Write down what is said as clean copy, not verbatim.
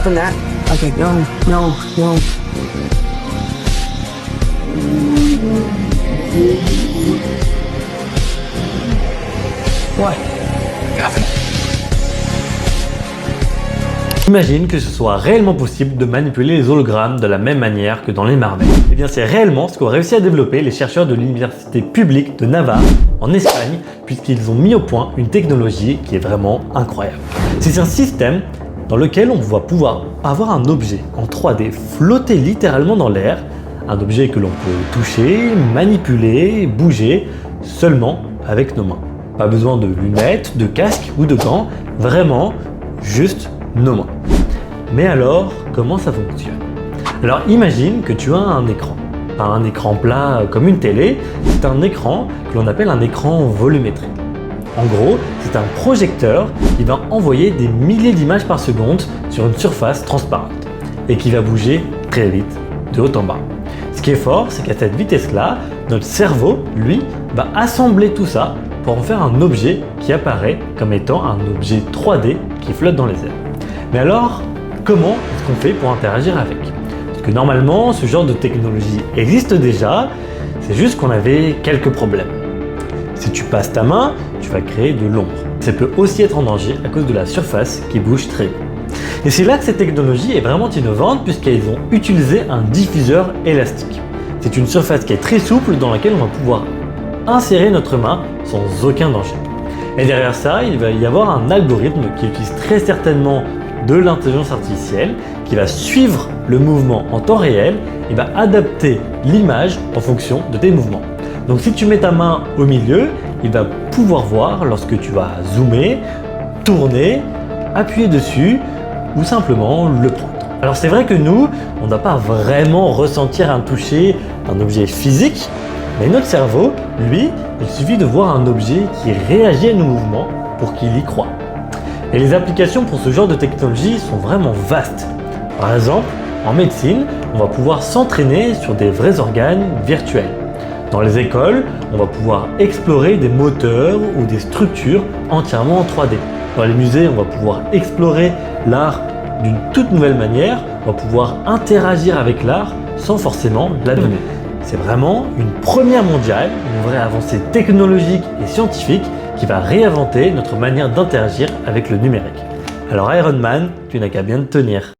open that. Okay, no. What? Imagine que ce soit réellement possible de manipuler les hologrammes de la même manière que dans les Marvel. Eh bien c'est réellement ce qu'ont réussi à développer les chercheurs de l'université publique de Navarre en Espagne, puisqu'ils ont mis au point une technologie qui est vraiment incroyable. C'est un système dans lequel on va pouvoir avoir un objet en 3D flotter littéralement dans l'air, un objet que l'on peut toucher, manipuler, bouger seulement avec nos mains. Pas besoin de lunettes, de casque ou de gants, vraiment juste nos mains. Mais alors, comment ça fonctionne? Alors imagine que tu as un écran. Pas un écran plat comme une télé, c'est un écran que l'on appelle un écran volumétrique. En gros, c'est un projecteur qui va envoyer des milliers d'images par seconde sur une surface transparente et qui va bouger très vite de haut en bas. Ce qui est fort, c'est qu'à cette vitesse-là, notre cerveau, lui, va assembler tout ça pour en faire un objet qui apparaît comme étant un objet 3D qui flotte dans les airs. Mais alors, comment est-ce qu'on fait pour interagir avec? Parce que normalement, ce genre de technologie existe déjà, c'est juste qu'on avait quelques problèmes. Si tu passes ta main, tu vas créer de l'ombre. Ça peut aussi être en danger à cause de la surface qui bouge très vite. Et c'est là que cette technologie est vraiment innovante puisqu'ils ont utilisé un diffuseur élastique. C'est une surface qui est très souple dans laquelle on va pouvoir insérer notre main sans aucun danger. Et derrière ça, il va y avoir un algorithme qui utilise très certainement de l'intelligence artificielle qui va suivre le mouvement en temps réel et va adapter l'image en fonction de tes mouvements. Donc si tu mets ta main au milieu, il va pouvoir voir lorsque tu vas zoomer, tourner, appuyer dessus ou simplement le prendre. Alors c'est vrai que nous, on n'a pas vraiment ressentir un toucher d'un objet physique, mais notre cerveau, lui, il suffit de voir un objet qui réagit à nos mouvements pour qu'il y croit. Et les applications pour ce genre de technologie sont vraiment vastes. Par exemple, en médecine, on va pouvoir s'entraîner sur des vrais organes virtuels. Dans les écoles, on va pouvoir explorer des moteurs ou des structures entièrement en 3D. Dans les musées, on va pouvoir explorer l'art d'une toute nouvelle manière, on va pouvoir interagir avec l'art sans forcément la donner. C'est vraiment une première mondiale, une vraie avancée technologique et scientifique qui va réinventer notre manière d'interagir avec le numérique. Alors Iron Man, tu n'as qu'à bien te tenir.